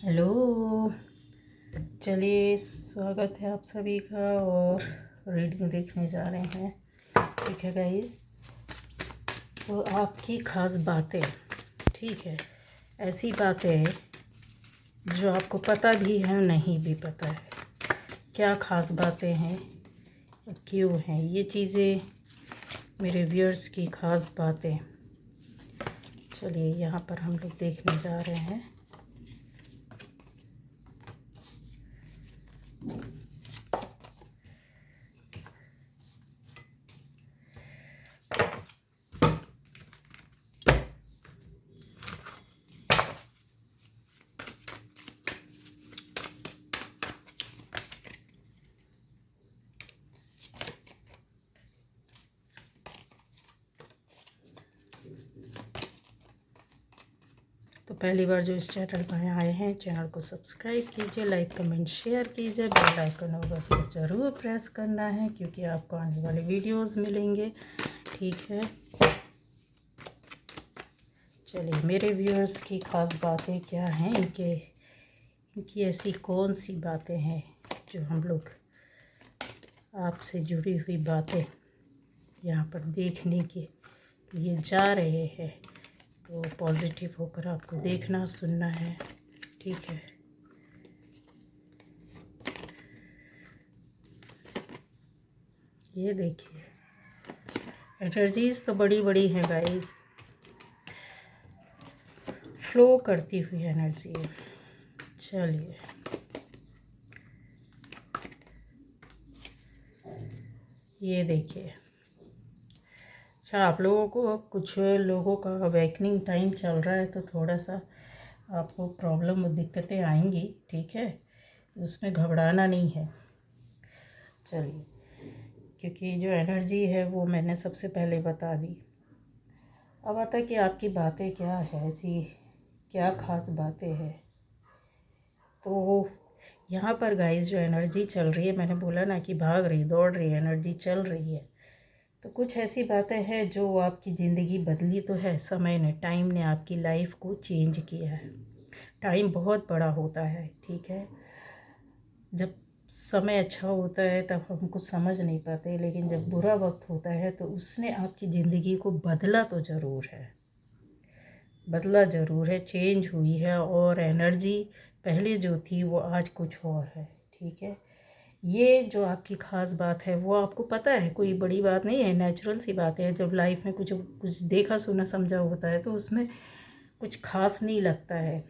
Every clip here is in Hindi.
हेलो। चलिए, स्वागत है आप सभी का और रीडिंग देखने जा रहे हैं। ठीक है गाइस, तो आपकी ख़ास बातें, ठीक है, ऐसी बातें जो आपको पता भी है नहीं भी पता है, क्या ख़ास बातें हैं, क्यों हैं ये चीज़ें, मेरे व्यूअर्स की ख़ास बातें। चलिए यहाँ पर हम लोग देखने जा रहे हैं। तो पहली बार जो इस चैनल पर आए हैं, चैनल को सब्सक्राइब कीजिए, लाइक कमेंट शेयर कीजिए, बेल आइकन होगा उसको ज़रूर प्रेस करना है क्योंकि आपको आने वाले वीडियोस मिलेंगे। ठीक है, चलिए मेरे व्यूअर्स की ख़ास बातें क्या हैं, इनकी ऐसी कौन सी बातें हैं जो हम लोग आपसे जुड़ी हुई बातें यहाँ पर देखने के लिए जा रहे हैं। तो पॉजिटिव होकर आपको देखना सुनना है। ठीक है, ये देखिए एनर्जीज तो बड़ी बड़ी हैं गाइस, फ्लो करती हुई एनर्जी है। चलिए ये देखिए, अच्छा आप लोगों को, कुछ लोगों का अवेकनिंग टाइम चल रहा है तो थोड़ा सा आपको प्रॉब्लम और दिक्कतें आएंगी। ठीक है, उसमें घबराना नहीं है। चलिए, क्योंकि जो एनर्जी है वो मैंने सबसे पहले बता दी। अब आता है कि आपकी बातें क्या है, ऐसी क्या ख़ास बातें हैं। तो यहाँ पर गाइस जो एनर्जी चल रही है, मैंने बोला ना कि भाग रही दौड़ रही एनर्जी चल रही है, तो कुछ ऐसी बातें हैं जो आपकी ज़िंदगी बदली तो है। समय ने, टाइम ने आपकी लाइफ को चेंज किया है। टाइम बहुत बड़ा होता है। ठीक है, जब समय अच्छा होता है तब हम कुछ समझ नहीं पाते, लेकिन जब बुरा वक्त होता है तो उसने आपकी ज़िंदगी को बदला तो ज़रूर है, बदला ज़रूर है, चेंज हुई है। और एनर्जी पहले जो थी वो आज कुछ और है। ठीक है, ये जो आपकी ख़ास बात है वो आपको पता है, कोई बड़ी बात नहीं है, नेचुरल सी बात है। जब लाइफ में कुछ कुछ देखा सुना समझा होता है तो उसमें कुछ खास नहीं लगता है।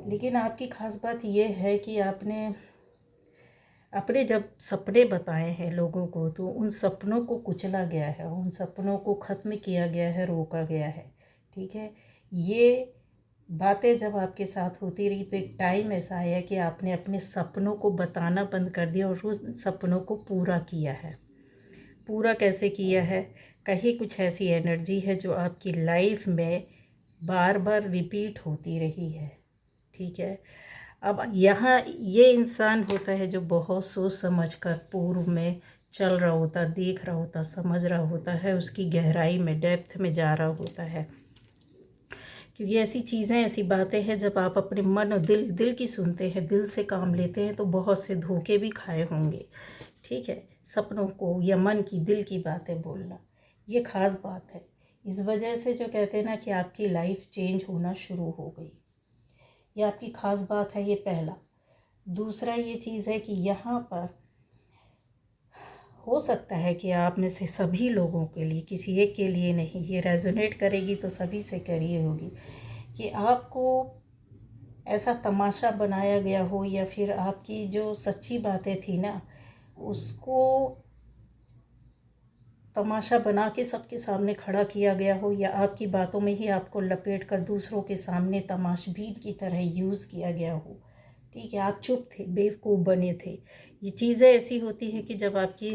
लेकिन आपकी ख़ास बात ये है कि आपने अपने जब सपने बताए हैं लोगों को तो उन सपनों को कुचला गया है, उन सपनों को ख़त्म किया गया है, रोका गया है। ठीक है, ये बातें जब आपके साथ होती रही तो एक टाइम ऐसा आया कि आपने अपने सपनों को बताना बंद कर दिया और उस सपनों को पूरा किया है। पूरा कैसे किया है, कहीं कुछ ऐसी एनर्जी है जो आपकी लाइफ में बार बार रिपीट होती रही है। ठीक है, अब यहाँ ये इंसान होता है जो बहुत सोच समझ कर पूर्व में चल रहा होता, देख रहा होता, समझ रहा होता है, उसकी गहराई में, डेप्थ में जा रहा होता है। क्योंकि ऐसी चीज़ें, ऐसी बातें हैं जब आप अपने मन और दिल की सुनते हैं, दिल से काम लेते हैं तो बहुत से धोखे भी खाए होंगे। ठीक है, सपनों को या मन की, दिल की बातें बोलना ये ख़ास बात है। इस वजह से जो कहते हैं ना कि आपकी लाइफ चेंज होना शुरू हो गई, ये आपकी ख़ास बात है। ये पहला। दूसरा ये चीज़ है कि यहाँ पर हो सकता है कि आप में से सभी लोगों के लिए, किसी एक के लिए नहीं, ये रेजोनेट करेगी तो सभी से करिए होगी कि आपको ऐसा तमाशा बनाया गया हो या फिर आपकी जो सच्ची बातें थी ना उसको तमाशा बना के सबके सामने खड़ा किया गया हो, या आपकी बातों में ही आपको लपेट कर दूसरों के सामने तमाशबीन की तरह यूज़ किया गया हो। ठीक है, आप चुप थे, बेवकूफ़ बने थे। ये चीज़ें ऐसी होती हैं कि जब आपकी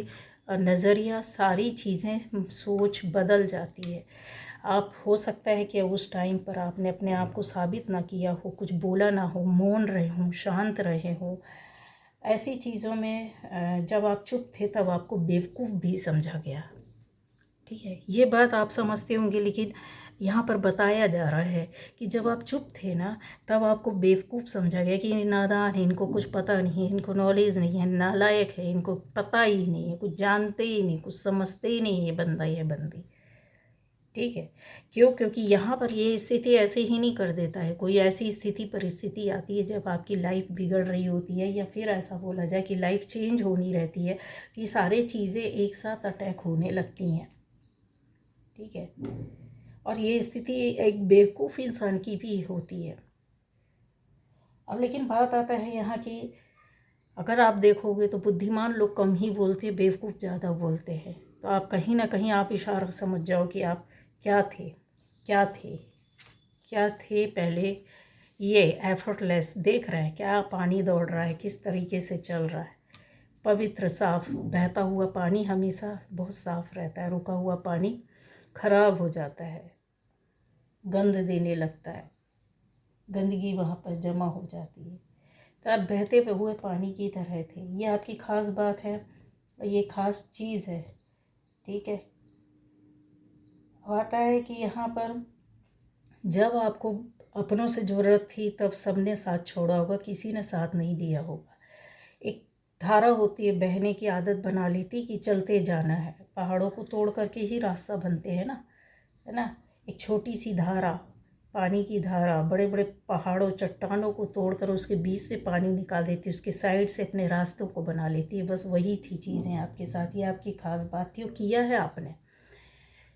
नज़रिया, सारी चीज़ें, सोच बदल जाती है। आप, हो सकता है कि उस टाइम पर आपने अपने आप को साबित ना किया हो, कुछ बोला ना हो, मौन रहे हों, शांत रहे हों। ऐसी चीज़ों में जब आप चुप थे तब आपको बेवकूफ़ भी समझा गया। ठीक है, ये बात आप समझते होंगे, लेकिन यहाँ पर बताया जा रहा है कि जब आप चुप थे ना, तब आपको बेवकूफ़ समझा गया कि ये नादान है, इनको कुछ पता नहीं है, इनको नॉलेज नहीं है, नालायक है, इनको पता ही नहीं है, कुछ जानते ही नहीं, कुछ समझते ही नहीं, ये बंदा ये बंदी। ठीक है, क्यों? क्योंकि यहाँ पर ये स्थिति ऐसे ही नहीं कर देता है। कोई ऐसी स्थिति परिस्थिति आती है जब आपकी लाइफ बिगड़ रही होती है, या फिर ऐसा बोला जाए कि लाइफ चेंज होनी रहती है, कि सारे चीज़ें एक साथ अटैक होने लगती हैं। ठीक है, और ये स्थिति एक बेवकूफ़ इंसान की भी होती है। अब लेकिन बात आता है यहाँ की, अगर आप देखोगे तो बुद्धिमान लोग कम ही बोलते, बेवकूफ़ ज़्यादा बोलते हैं। तो आप कहीं ना कहीं आप इशारा समझ जाओ कि आप क्या थे, क्या थे, क्या थे पहले। ये एफर्टलेस देख रहे हैं क्या पानी दौड़ रहा है, किस तरीके से चल रहा है। पवित्र साफ बहता हुआ पानी हमेशा बहुत साफ रहता है, रुका हुआ पानी खराब हो जाता है, गंध देने लगता है, गंदगी वहाँ पर जमा हो जाती है। तो आप बहते हुए पानी की तरह थे। ये आपकी ख़ास बात है, ये ख़ास चीज़ है। ठीक है, आता है कि यहाँ पर जब आपको अपनों से ज़रूरत थी तब सबने साथ छोड़ा होगा, किसी ने साथ नहीं दिया होगा। एक धारा होती है, बहने की आदत बना ली थी कि चलते जाना है, पहाड़ों को तोड़ करके ही रास्ता बनते हैं ना, है ना। एक छोटी सी धारा, पानी की धारा, बड़े बड़े पहाड़ों चट्टानों को तोड़कर उसके बीच से पानी निकाल देती, उसके साइड से अपने रास्तों को बना लेती है। बस वही थी चीज़ें आपके साथ, ये आपकी ख़ास बात थी। और किया है आपने,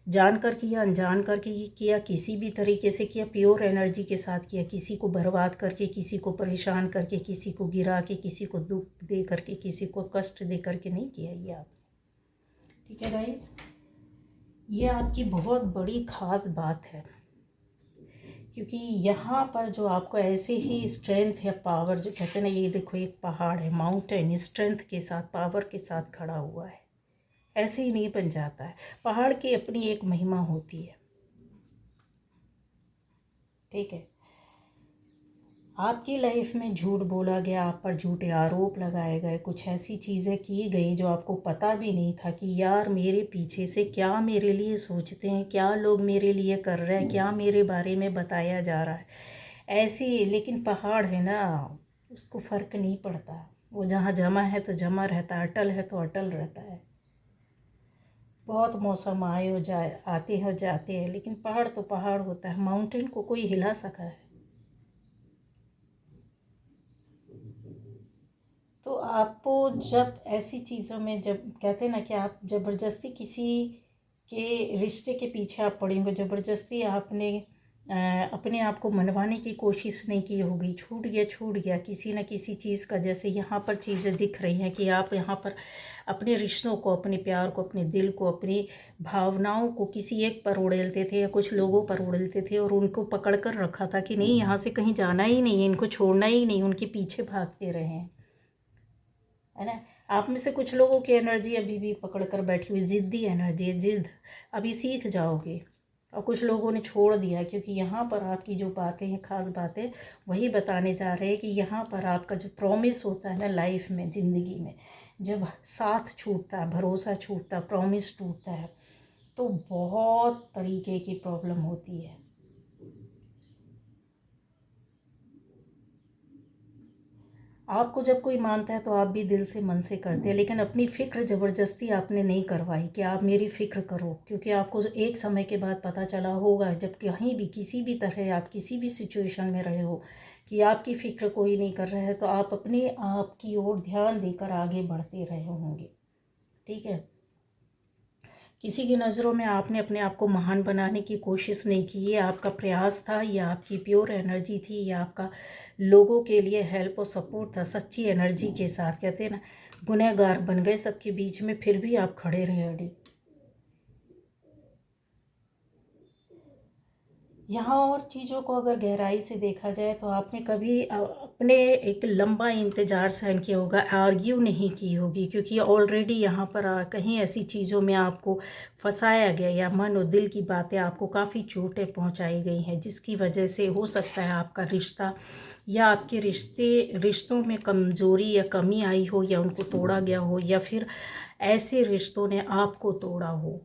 जान कर किया, अनजान करके किया, किसी भी तरीके से किया, प्योर एनर्जी के साथ किया, किसी को बर्बाद करके, किसी को परेशान करके, किसी को गिरा के, किसी को दुख दे करके, किसी को कष्ट दे करके नहीं किया ये आपने। ठीक है गाइस, ये आपकी बहुत बड़ी ख़ास बात है, क्योंकि यहाँ पर जो आपको ऐसे ही स्ट्रेंथ या पावर, जो कहते हैं ना, ये देखो एक पहाड़ है, माउंटेन स्ट्रेंथ के साथ, पावर के साथ खड़ा हुआ है, ऐसे ही नहीं बन जाता है। पहाड़ की अपनी एक महिमा होती है। ठीक है, आपकी लाइफ में झूठ बोला गया, आप पर झूठे आरोप लगाए गए, कुछ ऐसी चीज़ें की गई जो आपको पता भी नहीं था कि यार मेरे पीछे से क्या मेरे लिए सोचते हैं, क्या लोग मेरे लिए कर रहे हैं, क्या मेरे बारे में बताया जा रहा है, ऐसी। लेकिन पहाड़ है ना, उसको फ़र्क नहीं पड़ता, वो जहाँ जमा है तो जमा रहता है, अटल है तो अटल रहता है। बहुत मौसम आए हो जाए, आते हो जाते हैं, लेकिन पहाड़ तो पहाड़ होता है। माउंटेन को कोई हिला सका है? तो आपको जब ऐसी चीज़ों में, जब कहते हैं ना कि आप ज़बरदस्ती किसी के रिश्ते के पीछे आप पड़ेंगे, ज़बरदस्ती आपने अपने आप को मनवाने की कोशिश नहीं की होगी, छूट गया छूट गया किसी न किसी चीज़ का। जैसे यहाँ पर चीज़ें दिख रही हैं कि आप यहाँ पर अपने रिश्तों को, अपने प्यार को, अपने दिल को, अपनी भावनाओं को किसी एक पर उड़ेलते थे या कुछ लोगों पर उड़ेलते थे, और उनको पकड़ कर रखा था कि नहीं यहाँ से कहीं जाना ही नहीं है, इनको छोड़ना ही नहीं, उनके पीछे भागते रहे हैं, है ना। आप में से कुछ लोगों की एनर्जी अभी भी पकड़ कर बैठी हुई, ज़िद्दी एनर्जी है, ज़िद्द। अभी सीख जाओगे। और कुछ लोगों ने छोड़ दिया, क्योंकि यहाँ पर आपकी जो बातें हैं, ख़ास बातें, वही बताने जा रहे हैं कि यहाँ पर आपका जो प्रॉमिस होता है ना लाइफ में, ज़िंदगी में, जब साथ छूटता है, भरोसा छूटता है, प्रॉमिस टूटता है, तो बहुत तरीके की प्रॉब्लम होती है। आपको जब कोई मानता है तो आप भी दिल से, मन से करते हैं, लेकिन अपनी फ़िक्र ज़बरदस्ती आपने नहीं करवाई कि आप मेरी फ़िक्र करो, क्योंकि आपको एक समय के बाद पता चला होगा, जब कहीं भी किसी भी तरह आप किसी भी सिचुएशन में रहे हो, कि आपकी फ़िक्र कोई नहीं कर रहा है, तो आप अपने आप की ओर ध्यान देकर आगे बढ़ते रहे होंगे। ठीक है, किसी की नज़रों में आपने अपने आप को महान बनाने की कोशिश नहीं की, ये आपका प्रयास था, ये आपकी प्योर एनर्जी थी, ये आपका लोगों के लिए हेल्प और सपोर्ट था, सच्ची एनर्जी के साथ। कहते हैं ना, गुनहगार बन गए सबके बीच में, फिर भी आप खड़े रहे अड़ी। यहाँ और चीज़ों को अगर गहराई से देखा जाए तो आपने कभी अपने एक लंबा इंतज़ार सहन किया होगा, आर्ग्यू नहीं की होगी, क्योंकि ऑलरेडी यहाँ पर कहीं ऐसी चीज़ों में आपको फंसाया गया, या मन और दिल की बातें आपको काफ़ी चोटें पहुँचाई गई हैं, जिसकी वजह से हो सकता है आपका रिश्ता या आपके रिश्तों में कमज़ोरी या कमी आई हो, या उनको तोड़ा गया हो, या फिर ऐसे रिश्तों ने आपको तोड़ा हो।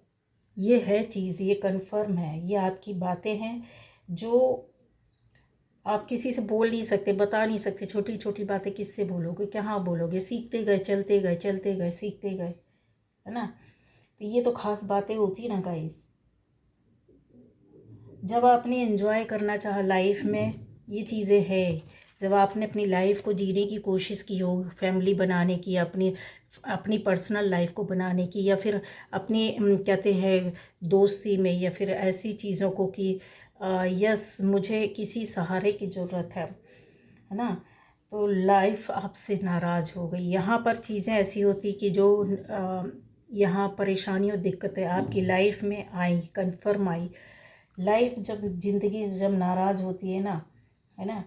ये है चीज़, ये कंफर्म है, ये आपकी बातें हैं जो आप किसी से बोल नहीं सकते, बता नहीं सकते। छोटी छोटी बातें किससे बोलोगे, कहाँ बोलोगे? सीखते गए, चलते गए, चलते गए, सीखते गए, है ना। तो ये तो खास बातें होती है ना गाइस। जब आपने एंजॉय करना चाहा लाइफ में, ये चीज़ें हैं। जब आपने अपनी लाइफ को जीने की कोशिश की हो, फैमिली बनाने की, अपनी अपनी पर्सनल लाइफ को बनाने की, या फिर अपनी कहते हैं दोस्ती में, या फिर ऐसी चीज़ों को कि यस मुझे किसी सहारे की ज़रूरत है ना। तो लाइफ आपसे नाराज़ हो गई। यहाँ पर चीज़ें ऐसी होती कि जो यहाँ परेशानी और दिक्कतें आपकी लाइफ में आई, कन्फर्म आई। लाइफ जब ज़िंदगी जब नाराज़ होती है ना,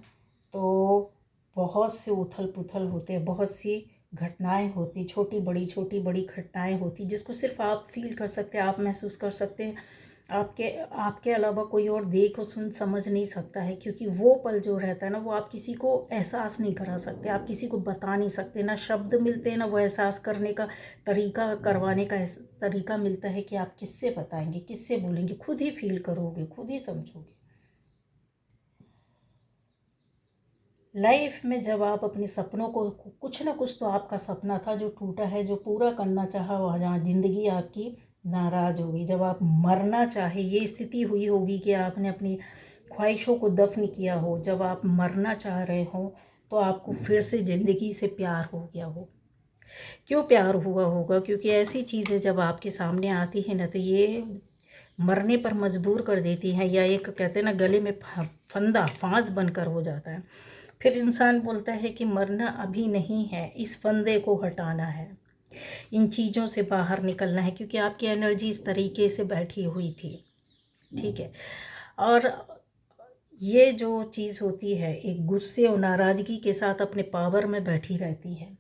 तो बहुत से उथल पुथल होते हैं, बहुत सी घटनाएं होती, छोटी बड़ी घटनाएं होती, जिसको सिर्फ आप फील कर सकते हैं, आप महसूस कर सकते हैं। आपके आपके अलावा कोई और देख और सुन समझ नहीं सकता है, क्योंकि वो पल जो रहता है ना, वो आप किसी को एहसास नहीं करा सकते, आप किसी को बता नहीं सकते। ना शब्द मिलते हैं, ना वो एहसास करने का तरीका, करवाने का तरीका मिलता है कि आप किससे बताएंगे, किससे बोलेंगे। खुद ही फील करोगे, खुद ही समझोगे। लाइफ में जब आप अपने सपनों को, कुछ ना कुछ तो आपका सपना था जो टूटा है, जो पूरा करना चाहा, वहाँ जहाँ ज़िंदगी आपकी नाराज़ हो गई। जब आप मरना चाहे, ये स्थिति हुई होगी कि आपने अपनी ख्वाहिशों को दफन किया हो। जब आप मरना चाह रहे हो तो आपको फिर से ज़िंदगी से प्यार हो गया हो। क्यों प्यार हुआ होगा? क्योंकि ऐसी चीज़ें जब आपके सामने आती है ना, तो ये मरने पर मजबूर कर देती हैं, या एक कहते हैं ना गले में फंदा, फांस बनकर हो जाता है। फिर इंसान बोलता है कि मरना अभी नहीं है, इस फंदे को हटाना है, इन चीज़ों से बाहर निकलना है, क्योंकि आपकी एनर्जी इस तरीके से बैठी हुई थी। ठीक है। और ये जो चीज़ होती है, एक गुस्से और नाराज़गी के साथ अपने पावर में बैठी रहती है।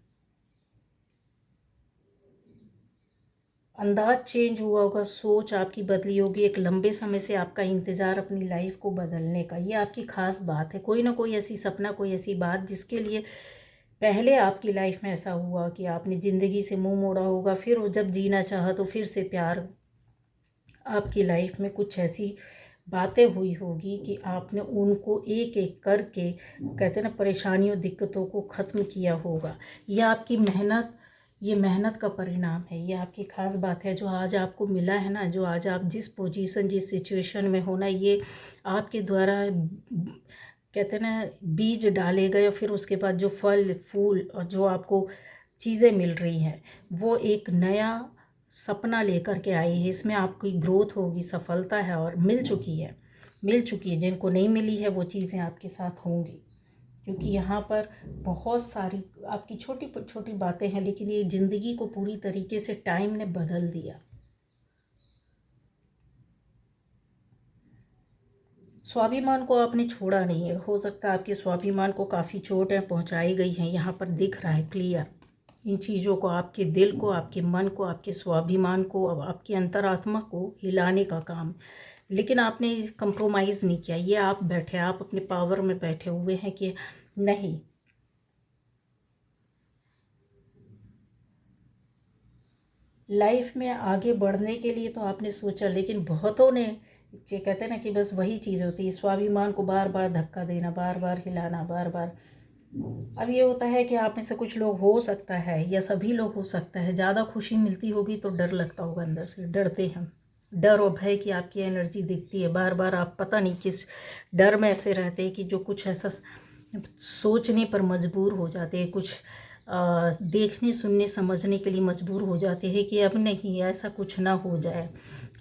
अंदाज चेंज हुआ होगा, सोच आपकी बदली होगी, एक लंबे समय से आपका इंतज़ार अपनी लाइफ को बदलने का, ये आपकी ख़ास बात है। कोई ना कोई ऐसी सपना, कोई ऐसी बात जिसके लिए पहले आपकी लाइफ में ऐसा हुआ कि आपने ज़िंदगी से मुंह मोड़ा होगा, फिर वो जब जीना चाहा तो फिर से प्यार, आपकी लाइफ में कुछ ऐसी बातें हुई होगी कि आपने उनको एक एक करके, कहते हैं ना, परेशानियों दिक्कतों को ख़त्म किया होगा। यह आपकी मेहनत, ये मेहनत का परिणाम है, ये आपकी ख़ास बात है। जो आज आपको मिला है ना, जो आज आप जिस पोजीशन, जिस सिचुएशन में हो ना, ये आपके द्वारा कहते हैं ना बीज डाले गए, फिर उसके बाद जो फल फूल और जो आपको चीज़ें मिल रही हैं, वो एक नया सपना लेकर के आई है। इसमें आपकी ग्रोथ होगी, सफलता है और मिल चुकी है, मिल चुकी है। जिनको नहीं मिली है वो चीज़ें आपके साथ होंगी, क्योंकि यहाँ पर बहुत सारी आपकी छोटी छोटी बातें हैं, लेकिन ये ज़िंदगी को पूरी तरीके से टाइम ने बदल दिया। स्वाभिमान को आपने छोड़ा नहीं है। हो सकता है आपके स्वाभिमान को काफ़ी चोटें पहुँचाई गई हैं, यहाँ पर दिख रहा है क्लियर। इन चीज़ों को, आपके दिल को, आपके मन को, आपके स्वाभिमान को, अब आपकी अंतरात्मा को हिलाने का काम, लेकिन आपने कंप्रोमाइज़ नहीं किया। ये आप बैठे, आप अपने पावर में बैठे हुए हैं कि नहीं, लाइफ में आगे बढ़ने के लिए तो आपने सोचा, लेकिन बहुतों ने, ये कहते हैं ना कि बस वही चीज़ होती है, स्वाभिमान को बार बार धक्का देना, बार बार हिलाना, बार बार। अब ये होता है कि आप में से कुछ लोग, हो सकता है या सभी लोग हो सकता है, ज़्यादा खुशी मिलती होगी तो डर लगता होगा, अंदर से डरते हैं। डर और भय की आपकी एनर्जी दिखती है, बार बार आप पता नहीं किस डर में ऐसे रहते हैं कि जो कुछ ऐसा सोचने पर मजबूर हो जाते हैं, कुछ देखने सुनने समझने के लिए मजबूर हो जाते हैं कि अब नहीं, ऐसा कुछ ना हो जाए।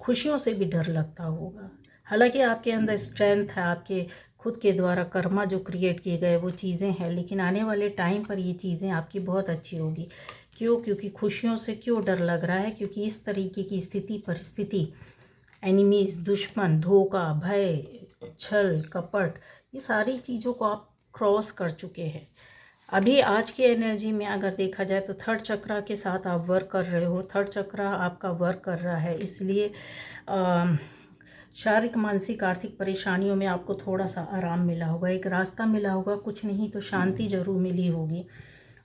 खुशियों से भी डर लगता होगा। हालांकि आपके अंदर स्ट्रेंथ है, आपके खुद के द्वारा कर्मा जो क्रिएट किए गए वो चीज़ें हैं, लेकिन आने वाले टाइम पर ये चीज़ें आपकी बहुत अच्छी होगी। क्यों? क्योंकि खुशियों से क्यों डर लग रहा है? क्योंकि इस तरीके की स्थिति, परिस्थिति, एनिमीज, दुश्मन, धोखा, भय, छल, कपट, ये सारी चीज़ों को आप क्रॉस कर चुके हैं। अभी आज की एनर्जी में अगर देखा जाए तो थर्ड चक्रा के साथ आप वर्क कर रहे हो, थर्ड चक्रा आपका वर्क कर रहा है, इसलिए शारीरिक, मानसिक, आर्थिक परेशानियों में आपको थोड़ा सा आराम मिला होगा, एक रास्ता मिला होगा, कुछ नहीं तो शांति जरूर मिली होगी।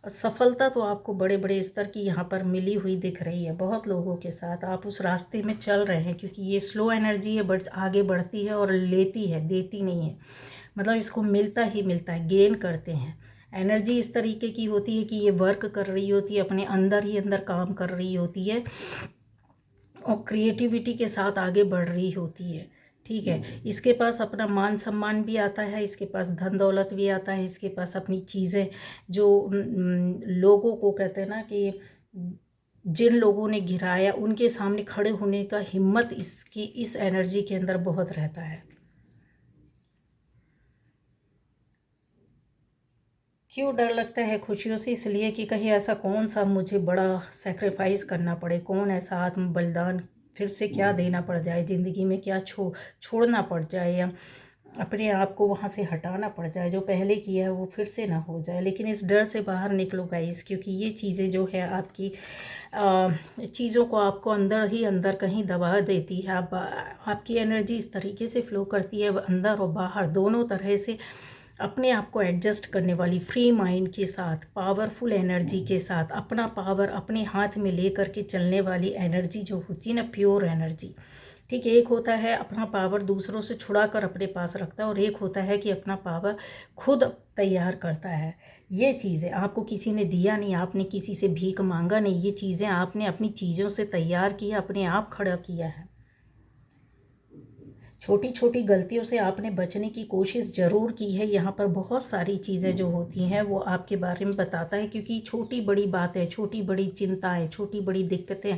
सफलता तो आपको बड़े बड़े स्तर की यहाँ पर मिली हुई दिख रही है बहुत लोगों के साथ। आप उस रास्ते में चल रहे हैं, क्योंकि ये स्लो एनर्जी है, बट आगे बढ़ती है और लेती है, देती नहीं है। मतलब इसको मिलता ही मिलता है, गेन करते हैं। एनर्जी इस तरीके की होती है कि ये वर्क कर रही होती है, अपने अंदर ही अंदर काम कर रही होती है और क्रिएटिविटी के साथ आगे बढ़ रही होती है। ठीक है, इसके पास अपना मान सम्मान भी आता है, इसके पास धन दौलत भी आता है, इसके पास अपनी चीज़ें जो लोगों को कहते हैं ना कि जिन लोगों ने गिराया उनके सामने खड़े होने का हिम्मत इसकी इस एनर्जी के अंदर बहुत रहता है। क्यों डर लगता है खुशियों से? इसलिए कि कहीं ऐसा कौन सा मुझे बड़ा सेक्रीफाइस करना पड़े, कौन ऐसा आत्म बलिदान फिर से क्या देना पड़ जाए ज़िंदगी में, क्या छोड़ना पड़ जाए या अपने आप को वहाँ से हटाना पड़ जाए, जो पहले किया है वो फिर से ना हो जाए। लेकिन इस डर से बाहर निकलो गाइस, क्योंकि ये चीज़ें जो है आपकी चीज़ों को आपको अंदर ही अंदर कहीं दबा देती है। आपकी एनर्जी इस तरीके से फ्लो करती है अंदर और बाहर दोनों तरह से, अपने आप को एडजस्ट करने वाली फ्री माइंड के साथ, पावरफुल एनर्जी के साथ, अपना पावर अपने हाथ में ले करके चलने वाली एनर्जी जो होती है ना, प्योर एनर्जी। ठीक है, एक होता है अपना पावर दूसरों से छुड़ा कर अपने पास रखता है, और एक होता है कि अपना पावर खुद तैयार करता है। ये चीज़ें आपको किसी ने दिया नहीं, आपने किसी से भीख मांगा नहीं, ये चीज़ें आपने अपनी चीज़ों से तैयार किया, अपने आप खड़ा किया है। छोटी छोटी गलतियों से आपने बचने की कोशिश ज़रूर की है। यहाँ पर बहुत सारी चीज़ें जो होती हैं वो आपके बारे में बताता है, क्योंकि छोटी बड़ी बातें, छोटी बड़ी चिंताएं, छोटी बड़ी दिक्कतें,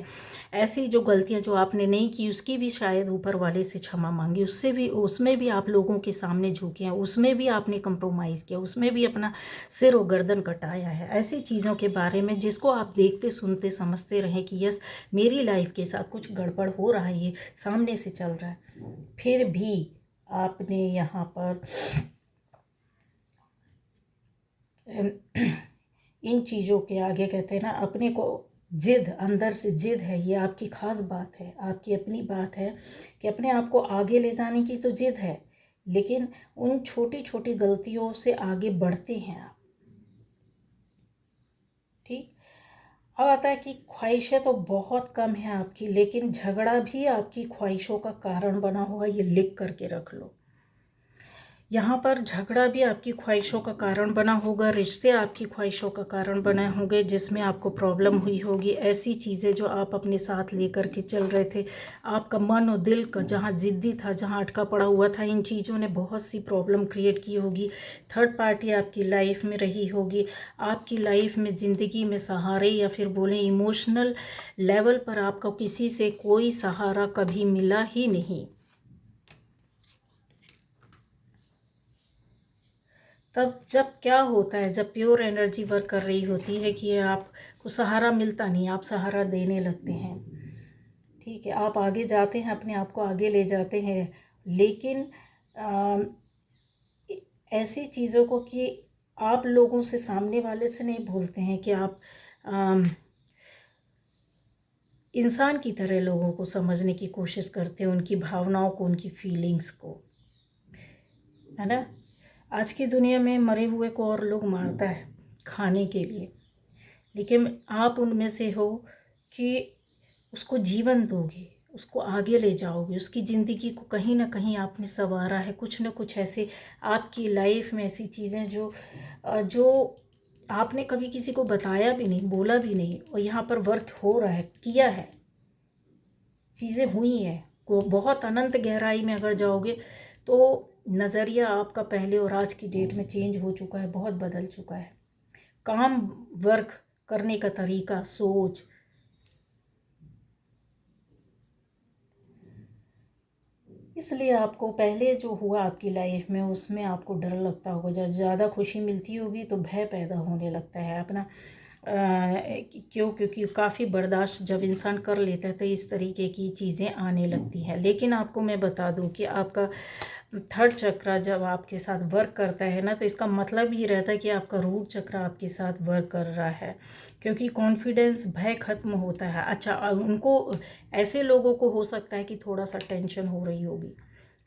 ऐसी जो गलतियाँ जो आपने नहीं की उसकी भी शायद ऊपर वाले से क्षमा मांगी, उसमें भी आप लोगों के सामने झुके हैं, उसमें भी आपने कंप्रोमाइज़ किया, उसमें भी अपना सिर और गर्दन कटाया है। ऐसी चीज़ों के बारे में जिसको आप देखते सुनते समझते रहें कि यस, मेरी लाइफ के साथ कुछ गड़बड़ हो रहा है, ये सामने से चल रहा है, फिर भी आपने यहाँ पर इन चीज़ों के आगे कहते हैं ना, अपने को जिद, अंदर से जिद है, ये आपकी ख़ास बात है, आपकी अपनी बात है कि अपने आप को आगे ले जाने की तो जिद है, लेकिन उन छोटी छोटी गलतियों से आगे बढ़ते हैं आप। ठीक, अब आता है कि ख्वाहिशें तो बहुत कम है आपकी, लेकिन झगड़ा भी आपकी ख्वाहिशों का कारण बना हुआ, ये लिख करके रख लो। यहाँ पर झगड़ा भी आपकी ख्वाहिशों का कारण बना होगा, रिश्ते आपकी ख्वाहिशों का कारण बने होंगे जिसमें आपको प्रॉब्लम हुई होगी। ऐसी चीज़ें जो आप अपने साथ लेकर के चल रहे थे, आपका मन और दिल का जहाँ ज़िद्दी था, जहाँ अटका पड़ा हुआ था, इन चीज़ों ने बहुत सी प्रॉब्लम क्रिएट की होगी। थर्ड पार्टी आपकी लाइफ में रही होगी, आपकी लाइफ में ज़िंदगी में सहारे या फिर बोलें इमोशनल लेवल पर आपका किसी से कोई सहारा कभी मिला ही नहीं। तब जब क्या होता है, जब प्योर एनर्जी वर्क कर रही होती है कि आपको सहारा मिलता नहीं, आप सहारा देने लगते हैं। ठीक है, आप आगे जाते हैं, अपने आप को आगे ले जाते हैं, लेकिन ऐसी चीज़ों को कि आप लोगों से, सामने वाले से नहीं भूलते हैं कि आप इंसान की तरह लोगों को समझने की कोशिश करते हैं, उनकी भावनाओं को, उनकी फीलिंग्स को, है ना। आज की दुनिया में मरे हुए को और लोग मारता है खाने के लिए, लेकिन आप उनमें से हो कि उसको जीवन दोगे, उसको आगे ले जाओगे, उसकी ज़िंदगी को कहीं ना कहीं आपने संवारा है। कुछ ना कुछ ऐसे आपकी लाइफ में ऐसी चीज़ें जो आपने कभी किसी को बताया भी नहीं, बोला भी नहीं, और यहाँ पर वर्क हो रहा है, किया है, चीज़ें हुई हैं। को बहुत अनंत गहराई में अगर जाओगे तो नज़रिया आपका पहले और आज की डेट में चेंज हो चुका है, बहुत बदल चुका है। काम, वर्क करने का तरीका, सोच, इसलिए आपको पहले जो हुआ आपकी लाइफ में उसमें आपको डर लगता होगा, जब ज़्यादा खुशी मिलती होगी तो भय पैदा होने लगता है अपना। क्यों? क्योंकि काफ़ी बर्दाश्त जब इंसान कर लेता है तो इस तरीके की चीज़ें आने लगती हैं। लेकिन आपको मैं बता दूं कि आपका थर्ड चक्र जब आपके साथ वर्क करता है ना, तो इसका मतलब ये रहता है कि आपका रूट चक्र आपके साथ वर्क कर रहा है, क्योंकि कॉन्फिडेंस, भय खत्म होता है। अच्छा, उनको, ऐसे लोगों को हो सकता है कि थोड़ा सा टेंशन हो रही होगी,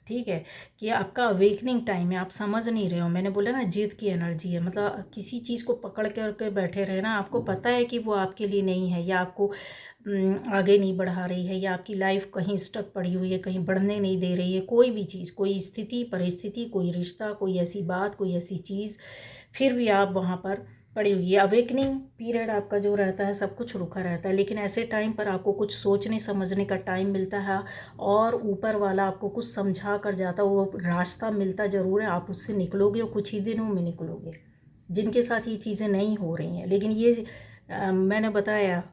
ठीक है, कि आपका अवेकनिंग टाइम है, आप समझ नहीं रहे हो। मैंने बोला ना जिद की एनर्जी है, मतलब किसी चीज़ को पकड़ करके बैठे रहे ना, आपको पता है कि वो आपके लिए नहीं है, या आपको आगे नहीं बढ़ा रही है, या आपकी लाइफ कहीं स्टक पड़ी हुई है, कहीं बढ़ने नहीं दे रही है, कोई भी चीज़, कोई स्थिति परिस्थिति, कोई रिश्ता, कोई ऐसी बात, कोई ऐसी चीज़, फिर भी आप वहाँ पर पड़ी हुई है। अवेकनिंग पीरियड आपका जो रहता है, सब कुछ रुका रहता है, लेकिन ऐसे टाइम पर आपको कुछ सोचने समझने का टाइम मिलता है, और ऊपर वाला आपको कुछ समझा कर जाता है, वो रास्ता मिलता ज़रूर है, आप उससे निकलोगे और कुछ ही दिनों में निकलोगे। जिनके साथ ये चीज़ें नहीं हो रही हैं, लेकिन ये मैंने बताया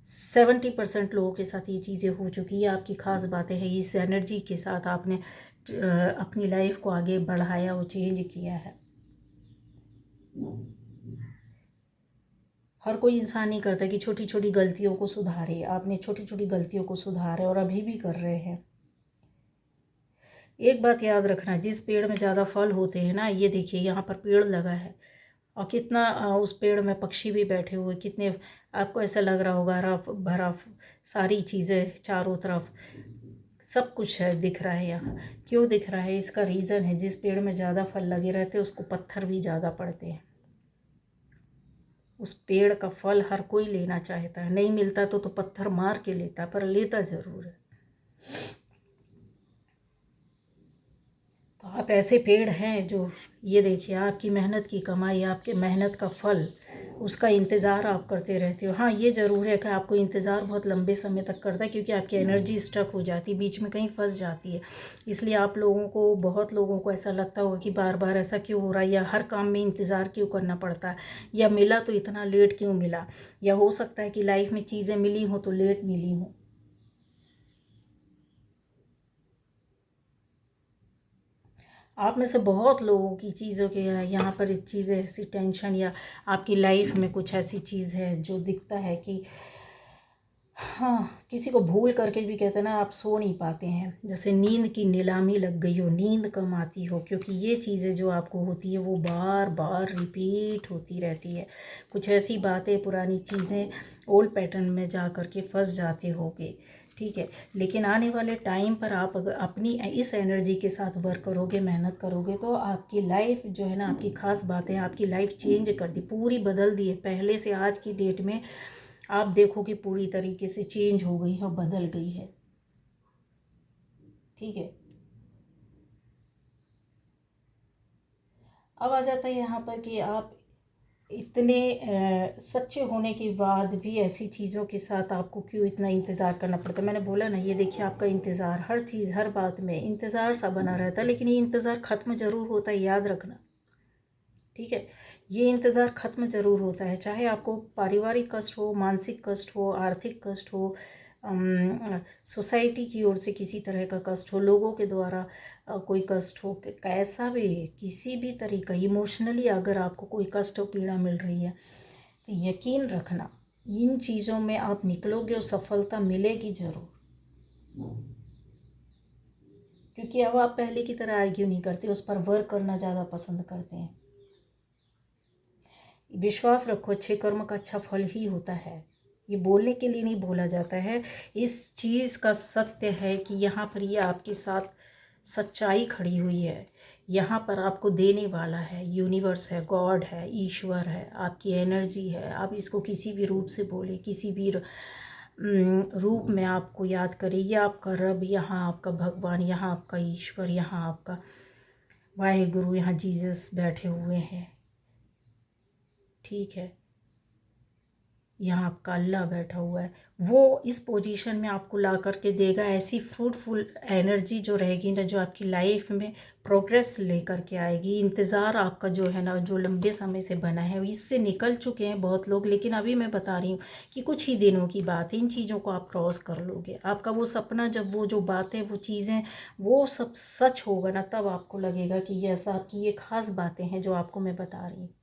70% लोगों के साथ ये चीज़ें हो चुकी है। आपकी ख़ास बातें हैं, इस एनर्जी के साथ आपने अपनी लाइफ को आगे बढ़ाया और चेंज किया है। हर कोई इंसान नहीं करता कि छोटी छोटी गलतियों को सुधारे। आपने छोटी छोटी गलतियों को सुधारे और अभी भी कर रहे हैं। एक बात याद रखना, जिस पेड़ में ज़्यादा फल होते हैं ना, ये देखिए यहाँ पर पेड़ लगा है, और कितना उस पेड़ में पक्षी भी बैठे हुए, कितने आपको ऐसा लग रहा होगा हरा भरा, सारी चीज़ें चारों तरफ सब कुछ है, दिख रहा है। यहाँ क्यों दिख रहा है, इसका रीज़न है, जिस पेड़ में ज़्यादा फल लगे रहते हैं उसको पत्थर भी ज़्यादा पड़ते हैं। उस पेड़ का फल हर कोई लेना चाहता है, नहीं मिलता तो पत्थर मार के लेता, पर लेता ज़रूर है। तो आप ऐसे पेड़ हैं जो, ये देखिए, आपकी मेहनत की कमाई, आपके मेहनत का फल, उसका इंतज़ार आप करते रहते हो। हाँ, ये ज़रूर है कि आपको इंतज़ार बहुत लंबे समय तक करता है, क्योंकि आपकी एनर्जी स्टक हो जाती है, बीच में कहीं फंस जाती है। इसलिए आप लोगों को, बहुत लोगों को ऐसा लगता होगा कि बार बार ऐसा क्यों हो रहा है, या हर काम में इंतज़ार क्यों करना पड़ता है, या मिला तो इतना लेट क्यों मिला, या हो सकता है कि लाइफ में चीज़ें मिली हों तो लेट मिली हों। आप में से बहुत लोगों की चीज़ों के यहाँ पर चीज़ें ऐसी टेंशन, या आपकी लाइफ में कुछ ऐसी चीज़ है जो दिखता है कि, हाँ, किसी को भूल करके भी कहते हैं ना, आप सो नहीं पाते हैं, जैसे नींद की नीलामी लग गई हो, नींद कम आती हो, क्योंकि ये चीज़ें जो आपको होती है वो बार बार रिपीट होती रहती है। कुछ ऐसी बातें, पुरानी चीज़ें ओल्ड पैटर्न में जा कर के फंस जाते होगे, ठीक है। लेकिन आने वाले टाइम पर आप अगर अपनी इस एनर्जी के साथ वर्क करोगे, मेहनत करोगे, तो आपकी लाइफ जो है ना, आपकी ख़ास बातें आपकी लाइफ चेंज कर दी, पूरी बदल दी है। पहले से आज की डेट में आप देखो कि पूरी तरीके से चेंज हो गई है और बदल गई है, ठीक है। अब आ जाता है यहाँ पर कि आप इतने सच्चे होने के बाद भी ऐसी चीज़ों के साथ आपको क्यों इतना इंतज़ार करना पड़ता है। मैंने बोला ना, ये देखिए, आपका इंतज़ार, हर चीज़ हर बात में इंतज़ार सा बना रहता है, लेकिन ये इंतज़ार ख़त्म ज़रूर होता है, याद रखना, ठीक है। ये इंतज़ार ख़त्म ज़रूर होता है, चाहे आपको पारिवारिक कष्ट हो, मानसिक कष्ट हो, आर्थिक कष्ट हो, सोसाइटी की ओर से किसी तरह का कष्ट हो, लोगों के द्वारा कोई कष्ट हो, कैसा भी, किसी भी तरीका इमोशनली अगर आपको कोई कष्ट और पीड़ा मिल रही है, तो यकीन रखना, इन चीज़ों में आप निकलोगे और सफलता मिलेगी ज़रूर। क्योंकि अब आप पहले की तरह आर्ग्यू नहीं करते, उस पर वर्क करना ज़्यादा पसंद करते हैं। विश्वास रखो, अच्छे कर्म का अच्छा फल ही होता है। ये बोलने के लिए नहीं बोला जाता है, इस चीज़ का सत्य है कि यहाँ पर ये आपके साथ सच्चाई खड़ी हुई है। यहाँ पर आपको देने वाला है, यूनिवर्स है, गॉड है, ईश्वर है, आपकी एनर्जी है। आप इसको किसी भी रूप से बोले, किसी भी रूप में आपको याद करें, ये आपका रब, यहाँ आपका भगवान, यहाँ आपका ईश्वर, यहाँ आपका वाहेगुरु, यहाँ जीसस बैठे हुए हैं, ठीक है। यहाँ आपका अल्लाह बैठा हुआ है, वो इस पोजीशन में आपको ला करके देगा ऐसी फ्रूटफुल एनर्जी जो रहेगी ना, जो आपकी लाइफ में प्रोग्रेस लेकर के आएगी। इंतज़ार आपका जो है ना, जो लंबे समय से बना है, इससे निकल चुके हैं बहुत लोग, लेकिन अभी मैं बता रही हूँ कि कुछ ही दिनों की बात है, इन चीज़ों को आप क्रॉस कर लोगे। आपका वो सपना, जब वो जो बातें, वो चीज़ें, वो सब सच होगा ना, तब आपको लगेगा कि ये ऐसा, आपकी ये ख़ास बातें हैं जो आपको मैं बता रही हूँ।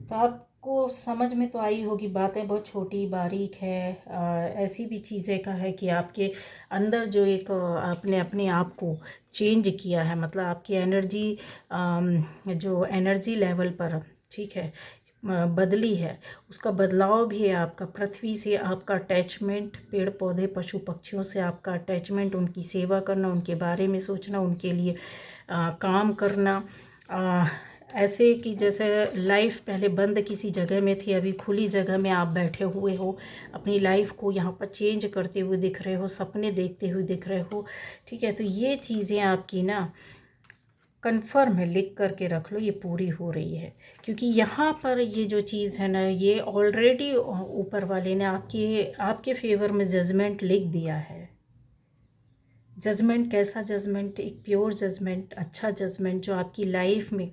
तो आपको समझ में तो आई होगी, बातें बहुत छोटी बारीक है। ऐसी भी चीज़ें का है कि आपके अंदर जो एक आपने अपने आप को चेंज किया है, मतलब आपकी एनर्जी, जो एनर्जी लेवल पर, ठीक है, बदली है, उसका बदलाव भी है। आपका पृथ्वी से आपका अटैचमेंट, पेड़ पौधे पशु पक्षियों से आपका अटैचमेंट, उनकी सेवा करना, उनके बारे में सोचना, उनके लिए काम करना, ऐसे कि जैसे लाइफ पहले बंद किसी जगह में थी, अभी खुली जगह में आप बैठे हुए हो, अपनी लाइफ को यहाँ पर चेंज करते हुए दिख रहे हो, सपने देखते हुए दिख रहे हो। ठीक है, तो ये चीज़ें आपकी ना कंफर्म है, लिख करके रख लो, ये पूरी हो रही है। क्योंकि यहाँ पर ये जो चीज़ है ना, ये ऑलरेडी ऊपर वाले ने आपके फेवर में जजमेंट लिख दिया है। जजमेंट कैसा जजमेंट? एक प्योर जजमेंट, अच्छा जजमेंट, जो आपकी लाइफ में